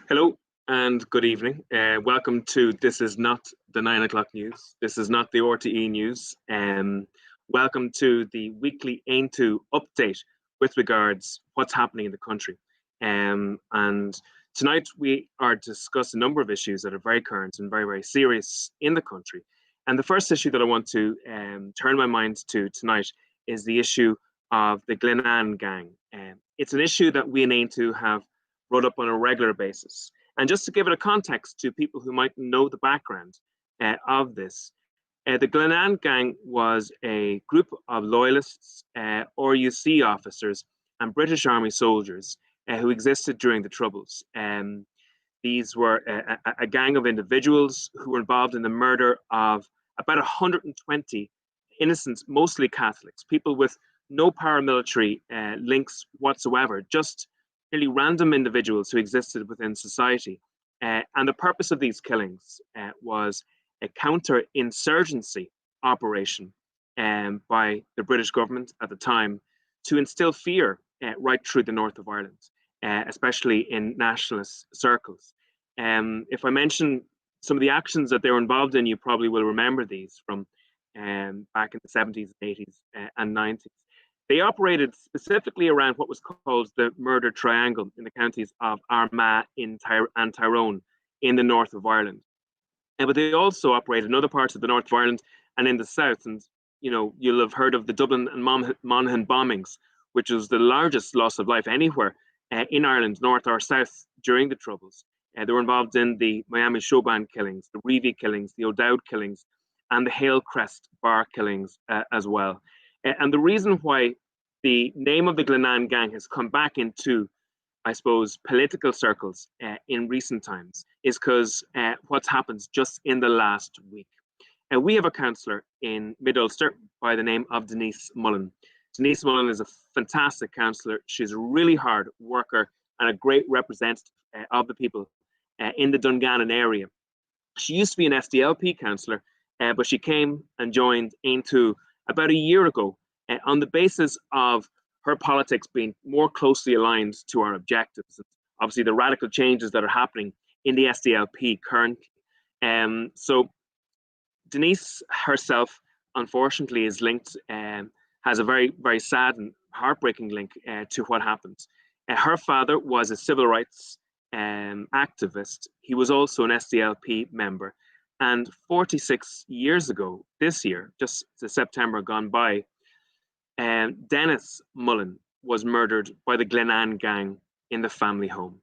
Hello and good evening. Welcome to This Is Not the 9 o'clock News. This is not the RTE News. Welcome to the weekly Ain2 update with regards what's happening in the country. And tonight we are discussing a number of issues that are very current and very, very serious in the country. And the first issue that I want to turn my mind to tonight is the issue of the Glenanne gang. It's an issue that we in Ain2 have brought up on a regular basis. And just to give it a context to people who might know the background of this, the Glenanne gang was a group of loyalists, RUC officers, and British Army soldiers who existed during the Troubles. These were a gang of individuals who were involved in the murder of about 120 innocents, mostly Catholics, people with no paramilitary links whatsoever, just nearly random individuals who existed within society. And the purpose of these killings was a counter-insurgency operation by the British government at the time to instill fear right through the north of Ireland, especially in nationalist circles. If I mention some of the actions that they were involved in, you probably will remember these from back in the 70s, 80s, and 90s. They operated specifically around what was called the Murder Triangle in the counties of Armagh and Tyrone in the north of Ireland. But they also operated in other parts of the north of Ireland and in the south. And you'll have heard of the Dublin and Monaghan bombings, which was the largest loss of life anywhere in Ireland, north or south, during the Troubles. They were involved in the Miami Showband killings, the Reevy killings, the O'Dowd killings, and the Halecrest bar killings as well. And the reason why the name of the Glenanne gang has come back into, I suppose, political circles in recent times is because what's happened just in the last week. We have a councillor in Mid-Ulster by the name of Denise Mullen. Denise Mullen is a fantastic councillor. She's a really hard worker and a great representative of the people in the Dungannon area. She used to be an SDLP councillor, but she came and joined Ain2 about a year ago on the basis of her politics being more closely aligned to our objectives. Obviously, the radical changes that are happening in the SDLP currently. So Denise herself, unfortunately, is linked, has a very, very sad and heartbreaking link to what happened. Her father was a civil rights activist. He was also an SDLP member. And 46 years ago, this year, just September gone by, Denise Mullen was murdered by the Glenanne gang in the family home.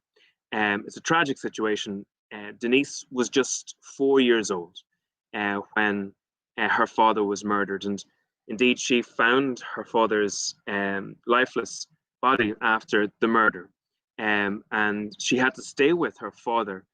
It's a tragic situation. Denise was just 4 years old when her father was murdered. And indeed, she found her father's lifeless body after the murder. And she had to stay with her father,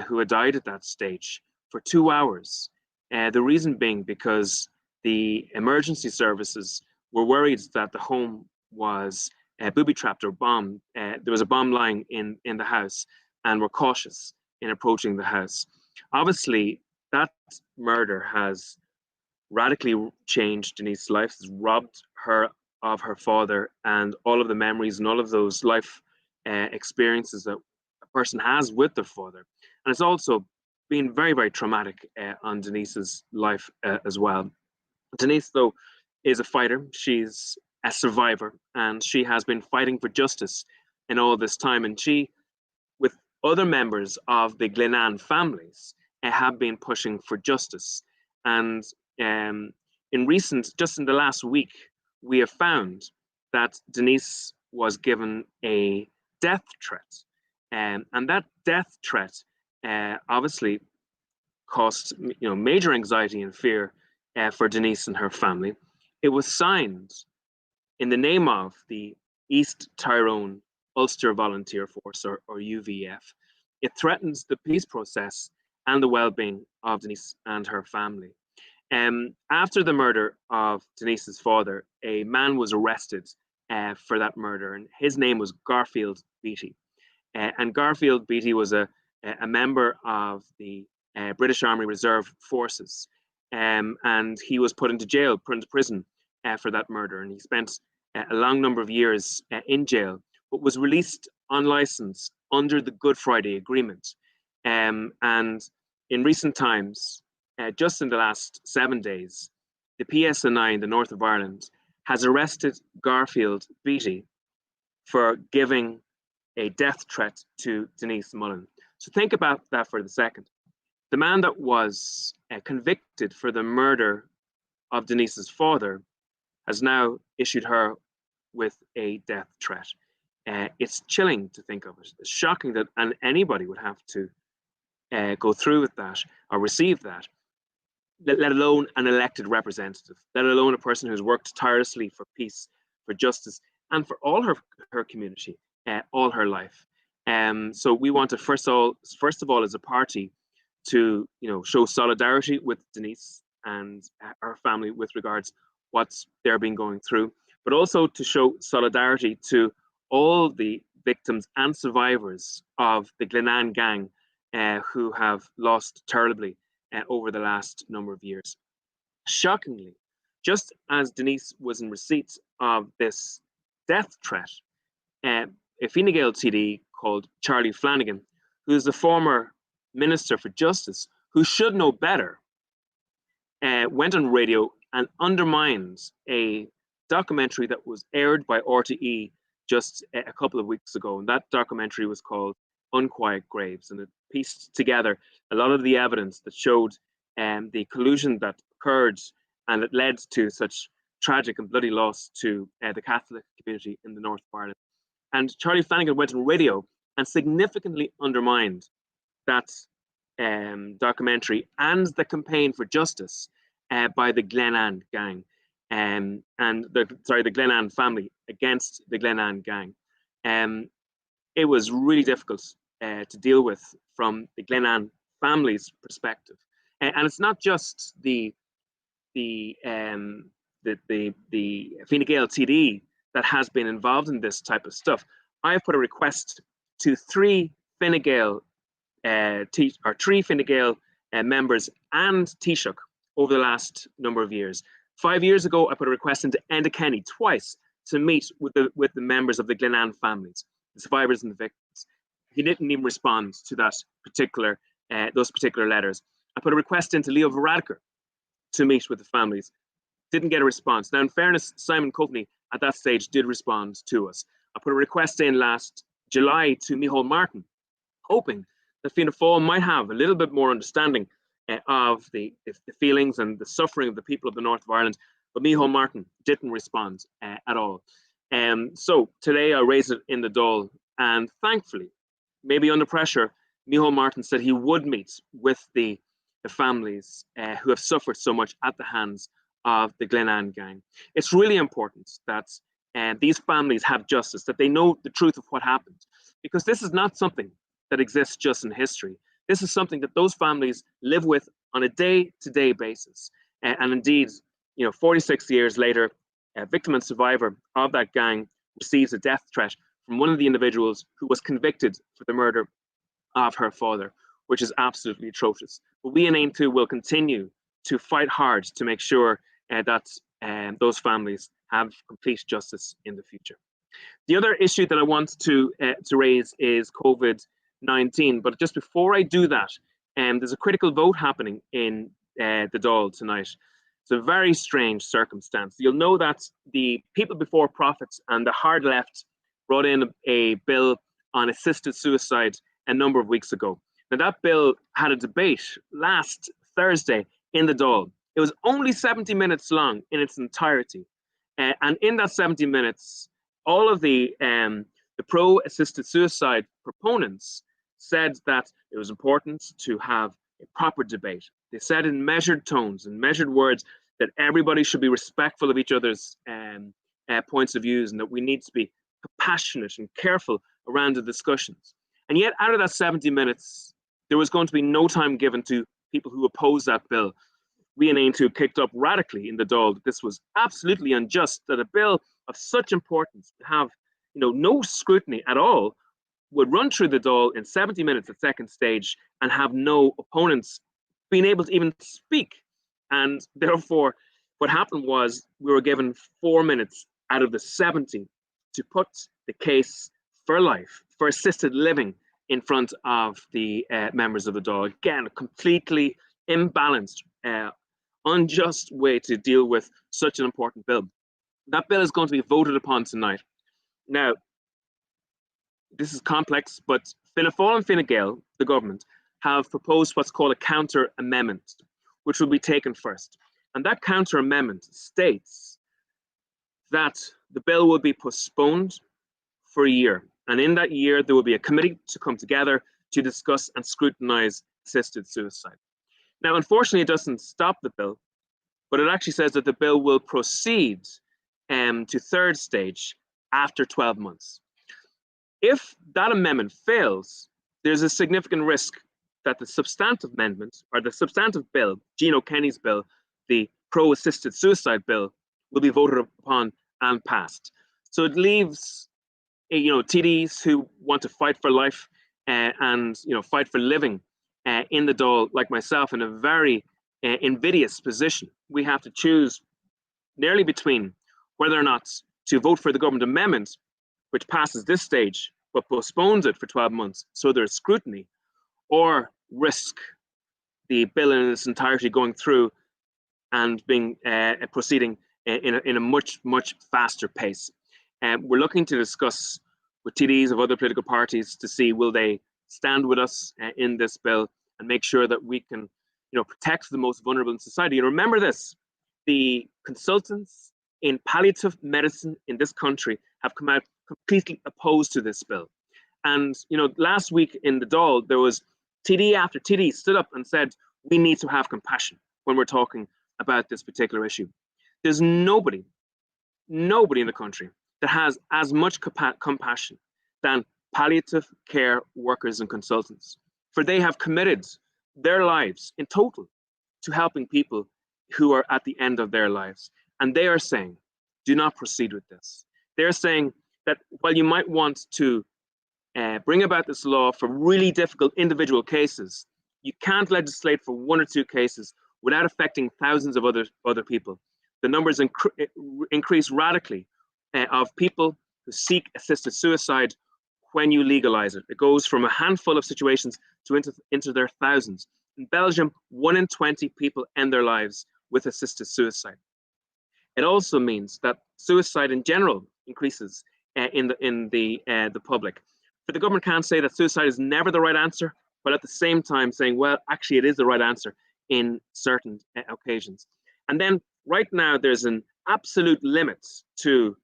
who had died at that stage, for 2 hours. The reason being because the emergency services were worried that the home was booby-trapped or bombed. There was a bomb lying in the house and were cautious in approaching the house. Obviously, that murder has radically changed Denise's life. It's robbed her of her father and all of the memories and all of those life experiences that a person has with their father. And it's also been very, very traumatic on Denise's life as well. Denise, though, is a fighter. She's a survivor, and she has been fighting for justice in all this time. And she, with other members of the Glenanne families, have been pushing for justice. And just in the last week, we have found that Denise was given a death threat. And that death threat obviously caused major anxiety and fear for Denise and her family. It was signed in the name of the East Tyrone Ulster Volunteer Force, or UVF. It threatens the peace process and the well-being of Denise and her family. After the murder of Denise's father, a man was arrested for that murder, and his name was Garfield Beattie. And Garfield Beattie was a member of the British Army Reserve Forces, and he was put into prison for that murder, and he spent a long number of years in jail, but was released on license under the Good Friday Agreement. And in recent times, just in the last 7 days, the PSNI in the north of Ireland has arrested Garfield Beattie for giving a death threat to Denise Mullen. So think about that for a second. The man that was convicted for the murder of Denise's father has now issued her with a death threat. It's chilling to think of it. It's shocking that anybody would have to go through with that or receive that, let alone an elected representative, let alone a person who's worked tirelessly for peace, for justice, and for all her community all her life. So we want to first of all, as a party, to show solidarity with Denise and her family with regards what they're been going through, but also to show solidarity to all the victims and survivors of the Glenanne gang who have lost terribly over the last number of years. Shockingly, just as Denise was in receipt of this death threat, a Fine Gael TD called Charlie Flanagan, who is the former Minister for Justice, who should know better, went on radio and undermined a documentary that was aired by RTE just a couple of weeks ago. And that documentary was called Unquiet Graves, and it pieced together a lot of the evidence that showed the collusion that occurred and it led to such tragic and bloody loss to the Catholic community in the north of Ireland. And Charlie Flanagan went on radio and significantly undermined that documentary and the campaign for justice by the Glenanne gang and the Glenanne family against the Glenanne gang. It was really difficult to deal with from the Glenanne family's perspective, and it's not just the Fine Gael TD that has been involved in this type of stuff. I've put a request to three Fine Gael members and Taoiseach over the last number of years. 5 years ago, I put a request into Enda Kenny twice to meet with the members of the Glenanne families, the survivors and the victims. He didn't even respond to those particular letters. I put a request into Leo Varadkar to meet with the families. Didn't get a response. Now, in fairness, Simon Coveney at that stage did respond to us. I put a request in last July to Micheál Martin, hoping that Fianna Fáil might have a little bit more understanding of the feelings and the suffering of the people of the north of Ireland, but Micheál Martin didn't respond at all. So today I raised it in the Dáil, and thankfully, maybe under pressure, Micheál Martin said he would meet with the families who have suffered so much at the hands of the Glenanne gang. It's really important that these families have justice, that they know the truth of what happened, because this is not something that exists just in history. This is something that those families live with on a day-to-day basis. And indeed, 46 years later, a victim and survivor of that gang receives a death threat from one of the individuals who was convicted for the murder of her father, which is absolutely atrocious. But we in Aontú will continue to fight hard to make sure that those families have complete justice in the future. The other issue that I want to raise is COVID-19. But just before I do that, there's a critical vote happening in the Dáil tonight. It's a very strange circumstance. You'll know that the People Before Profits and the hard left brought in a bill on assisted suicide a number of weeks ago. Now, that bill had a debate last Thursday in the Dáil. It was only 70 minutes long in its entirety. And in that 70 minutes, all of the pro-assisted suicide proponents said that it was important to have a proper debate. They said in measured tones and measured words that everybody should be respectful of each other's points of views, and that we need to be compassionate and careful around the discussions. And yet, out of that 70 minutes, there was going to be no time given to people who opposed that bill. We in Aontú kicked up radically in the Dáil that this was absolutely unjust, that a bill of such importance would have no scrutiny at all, would run through the Dáil in 70 minutes at second stage and have no opponents being able to even speak. And therefore, what happened was we were given 4 minutes out of the 70 to put the case for life, for assisted living in front of the members of the Dáil. Again, a completely imbalanced, unjust way to deal with such an important bill. That bill is going to be voted upon tonight. Now, this is complex, but Fianna Fáil and Fine Gael, the government, have proposed what's called a counter amendment, which will be taken first. And that counter amendment states that the bill will be postponed for a year. And in that year, there will be a committee to come together to discuss and scrutinise assisted suicide. Now, unfortunately, it doesn't stop the bill, but it actually says that the bill will proceed to third stage after 12 months. If that amendment fails, there's a significant risk that the substantive amendment, or the substantive bill, Gino Kenny's bill, the pro-assisted suicide bill, will be voted upon and passed. So it leaves TDs who want to fight for life and fight for living in the Dáil, like myself, in a very invidious position. We have to choose nearly between whether or not to vote for the government amendment, which passes this stage but postpones it for 12 months so there's scrutiny, or risk the bill in its entirety going through and being proceeding in a much faster pace. We're looking to discuss with TDs of other political parties to see will they stand with us in this bill and make sure that we can protect the most vulnerable in society. And remember this, the consultants in palliative medicine in this country have come out completely opposed to this bill. And last week in the Dáil, there was TD after TD stood up and said, we need to have compassion when we're talking about this particular issue. There's nobody in the country that has as much compassion than palliative care workers and consultants, for they have committed their lives in total to helping people who are at the end of their lives. And they are saying, do not proceed with this. They're saying that while you might want to bring about this law for really difficult individual cases, you can't legislate for one or two cases without affecting thousands of other people. The numbers increase radically of people who seek assisted suicide when you legalize it. It goes from a handful of situations to into their thousands. In Belgium, 1 in 20 people end their lives with assisted suicide. It also means that suicide in general increases in the public. But the government can't say that suicide is never the right answer, but at the same time saying, well, actually it is the right answer in certain occasions. And then right now there's an absolute limit to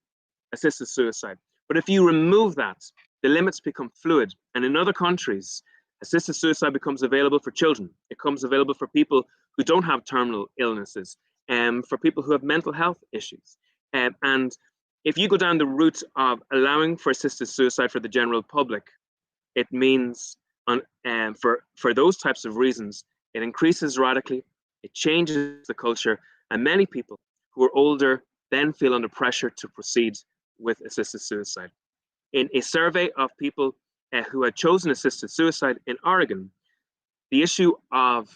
assisted suicide. But if you remove that, the limits become fluid. And in other countries, assisted suicide becomes available for children. It becomes available for people who don't have terminal illnesses, for people who have mental health issues. And if you go down the route of allowing for assisted suicide for the general public, it means for those types of reasons, it increases radically, it changes the culture, and many people who are older then feel under pressure to proceed with assisted suicide. In a survey of people who had chosen assisted suicide in Oregon, the issue of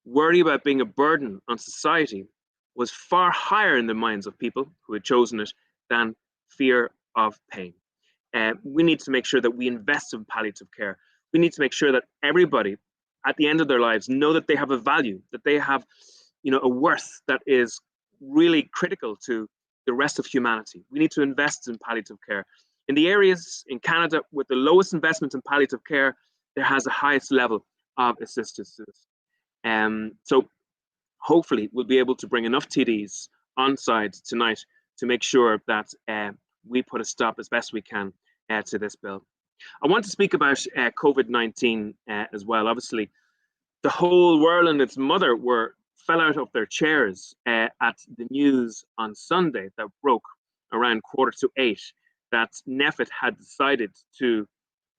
worry about being a burden on society was far higher in the minds of people who had chosen it than fear of pain. We need to make sure that we invest in palliative care. We need to make sure that everybody at the end of their lives know that they have a value, that they have a worth that is really critical to the rest of humanity. We need to invest in palliative care. In the areas in Canada with the lowest investment in palliative care, there has the highest level of assisted suicide. So hopefully we'll be able to bring enough TDs on side tonight to make sure that we put a stop as best we can to this bill. I want to speak about COVID-19 as well. Obviously, the whole world and its mother fell out of their chairs at the news on Sunday that broke around 7:45 that NPHET had decided to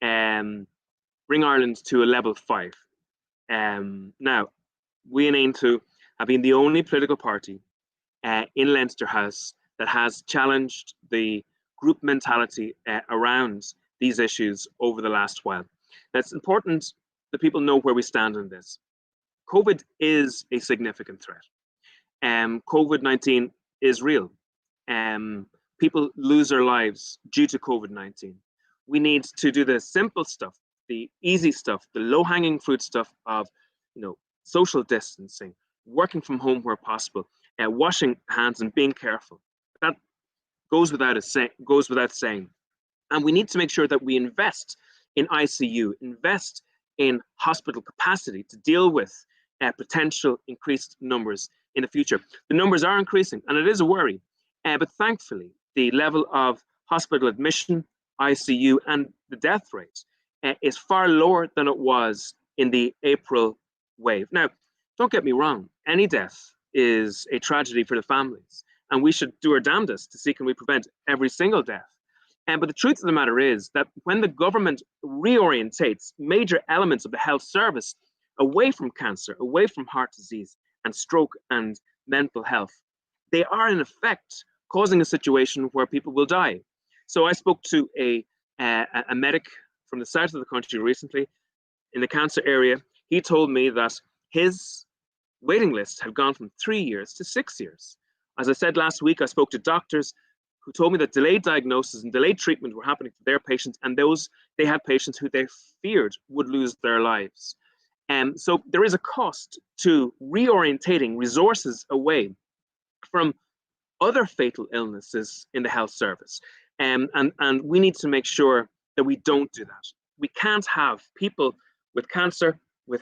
bring Ireland to a level 5. Now, we in Aontú have been the only political party in Leinster House that has challenged the group mentality around these issues over the last while. Now, it's important that people know where we stand on this. COVID is a significant threat. COVID-19 is real. People lose their lives due to COVID-19. We need to do the simple stuff, the easy stuff, the low-hanging fruit stuff of, social distancing, working from home where possible, washing hands and being careful. That goes without saying. And we need to make sure that we invest in ICU, invest in hospital capacity to deal with potential increased numbers in the future. The numbers are increasing, and it is a worry. But thankfully, the level of hospital admission, ICU, and the death rate is far lower than it was in the April wave. Now, don't get me wrong, any death is a tragedy for the families, and we should do our damnedest to see can we prevent every single death. But the truth of the matter is that when the government reorientates major elements of the health service away from cancer, away from heart disease and stroke and mental health, they are in effect causing a situation where people will die. So I spoke to a medic from the south of the country recently in the cancer area. He told me that his waiting lists have gone from 3 years to 6 years. As I said last week, I spoke to doctors who told me that delayed diagnosis and delayed treatment were happening to their patients, and they had patients who they feared would lose their lives. So there is a cost to reorientating resources away from other fatal illnesses in the health service. And we need to make sure that we don't do that. We can't have people with cancer, with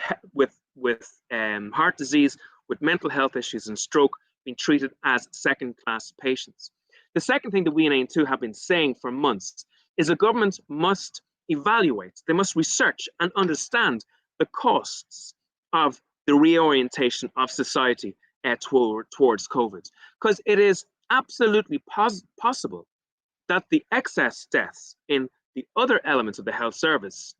heart disease, with mental health issues and stroke being treated as second-class patients. The second thing that we in AIM2 have been saying for months is the government must evaluate, they must research and understand the costs of the reorientation of society towards COVID, because it is absolutely possible that the excess deaths in the other elements of the health service,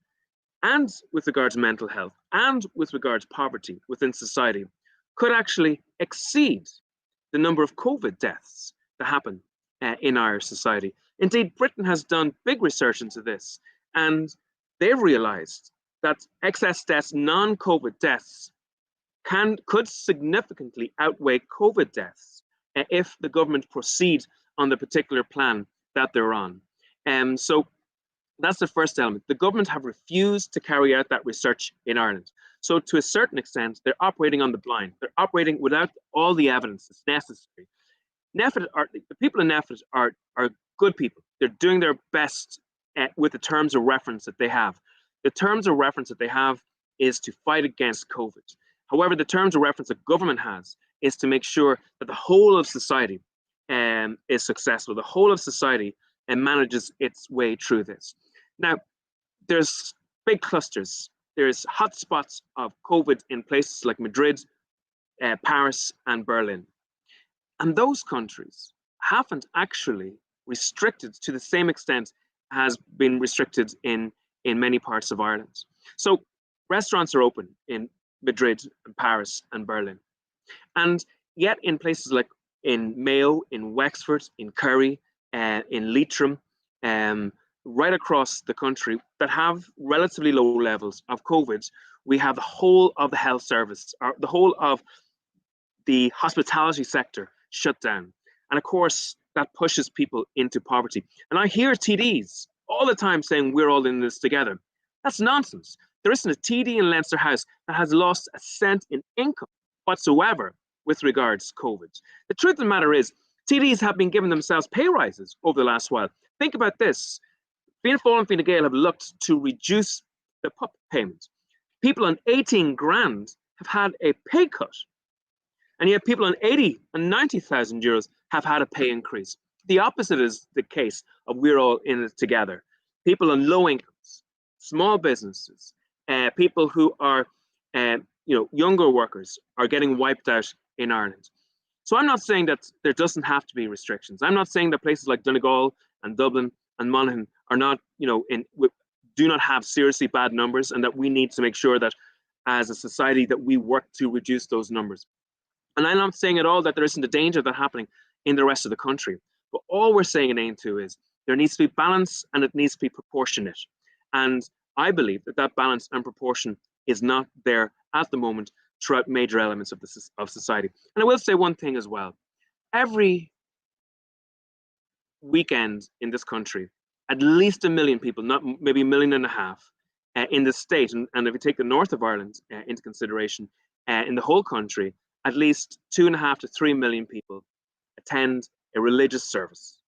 and with regard to mental health, and with regard to poverty within society, could actually exceed the number of COVID deaths that happen in our society. Indeed, Britain has done big research into this, and they've realized that excess deaths, non-COVID deaths, could significantly outweigh COVID deaths if the government proceed on the particular plan that they're on. So that's the first element. The government have refused to carry out that research in Ireland. So to a certain extent, they're operating on the blind. They're operating without all the evidence that's necessary. The people in NPHET are good people. They're doing their best with the terms of reference that they have. The terms of reference that they have is to fight against COVID. However, the terms of reference that government has is to make sure that the whole of society is successful. The whole of society manages its way through this. Now, there's big clusters. There's hotspots of COVID in places like Madrid, Paris, and Berlin. And those countries haven't actually restricted to the same extent has been restricted in many parts of Ireland. So restaurants are open in Madrid and Paris and Berlin. And yet in places like in Mayo, in Wexford, in Kerry, in Leitrim, right across the country that have relatively low levels of COVID, we have the whole of the health service, or the whole of the hospitality sector shut down. And of course, that pushes people into poverty. And I hear TDs all the time saying we're all in this together. That's nonsense. There isn't a TD in Leinster House that has lost a cent in income whatsoever with regards to COVID. The truth of the matter is, TDs have been giving themselves pay rises over the last while. Think about this. Fianna Fáil and Fine Gael have looked to reduce the PUP payment. People on 18 grand have had a pay cut. And yet people on 80 and 90,000 euros have had a pay increase. The opposite is the case of we're all in it together. People on low incomes, small businesses, people who are younger workers are getting wiped out in Ireland. So I'm not saying that there doesn't have to be restrictions. I'm not saying that places like Donegal and Dublin and Monaghan are not, do not have seriously bad numbers, and that we need to make sure that as a society that we work to reduce those numbers. And I'm not saying at all that there isn't a danger of that happening in the rest of the country. But all we're saying in AIM2 is there needs to be balance and it needs to be proportionate. And I believe that that balance and proportion is not there at the moment throughout major elements of society. And I will say one thing as well. Every weekend in this country, at least 1 million people, not maybe 1.5 million, in the state. And if you take the north of Ireland into consideration, in the whole country, at least 2.5 to 3 million people attend a religious service.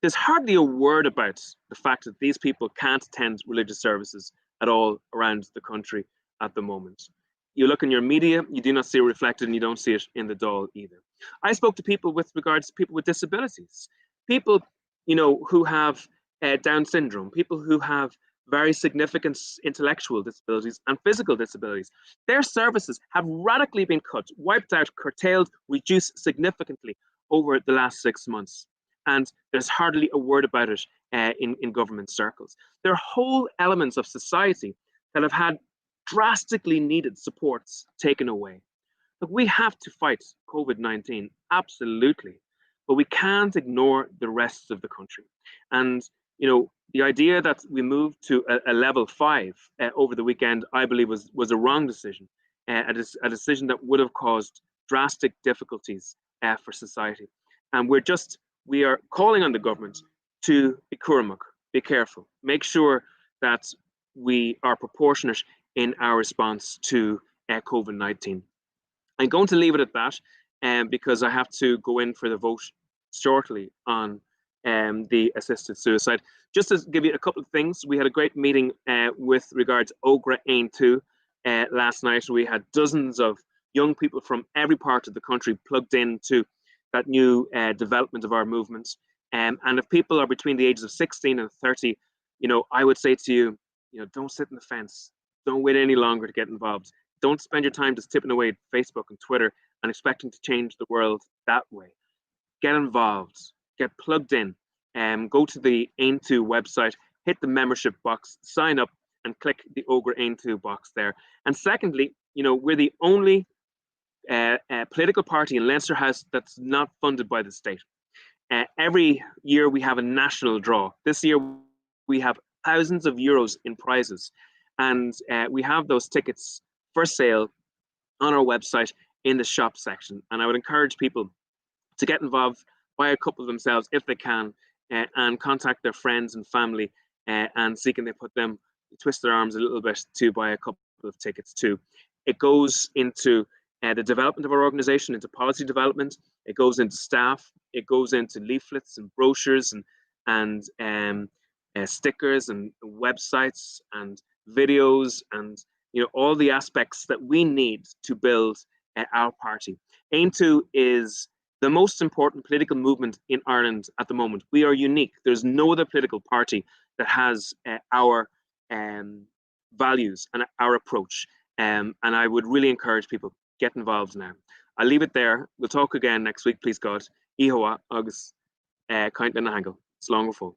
There's hardly a word about the fact that these people can't attend religious services at all around the country at the moment. You look in your media, you do not see it reflected, and you don't see it in the Dáil either. I spoke to people with regards to people with disabilities, people, who have Down syndrome, people who have very significant intellectual disabilities and physical disabilities. Their services have radically been cut, wiped out, curtailed, reduced significantly over the last 6 months. And there's hardly a word about it in government circles. There are whole elements of society that have had drastically needed supports taken away. Look, we have to fight COVID-19, absolutely, but we can't ignore the rest of the country. And, the idea that we moved to a level 5 over the weekend, I believe was a wrong decision, a decision that would have caused drastic difficulties for society. And we are calling on the government to be curamach, be careful, make sure that we are proportionate in our response to COVID-19. I'm going to leave it at that because I have to go in for the vote shortly on the assisted suicide. Just to give you a couple of things, we had a great meeting with regards to Ógra Ain 2 last night. We had dozens of young people from every part of the country plugged into that new development of our movement. And if people are between the ages of 16 and 30, I would say to you, don't sit in the fence. Don't wait any longer to get involved. Don't spend your time just tipping away at Facebook and Twitter and expecting to change the world that way. Get involved, get plugged in, go to the Ain 2 website, hit the membership box, sign up, and click the Ógra Ain 2 box there. And secondly, we're the only political party in Leinster House that's not funded by the state. Every year we have a national draw. This year we have thousands of euros in prizes, and we have those tickets for sale on our website in the shop section. And I would encourage people to get involved, buy a couple of themselves if they can, and contact their friends and family and see can they put them, twist their arms a little bit to buy a couple of tickets too. It goes into the development of our organization, into policy development. It goes into staff. It goes into leaflets and brochures and stickers and websites and videos and all the aspects that we need to build our party. Ain 2 is the most important political movement in Ireland at the moment. We are unique. There's no other political party that has our values and our approach. And I would really encourage people, get involved now. I'll leave it there. We'll talk again next week, please God. Ihoa agus kaint na hangel. Slán go fóill.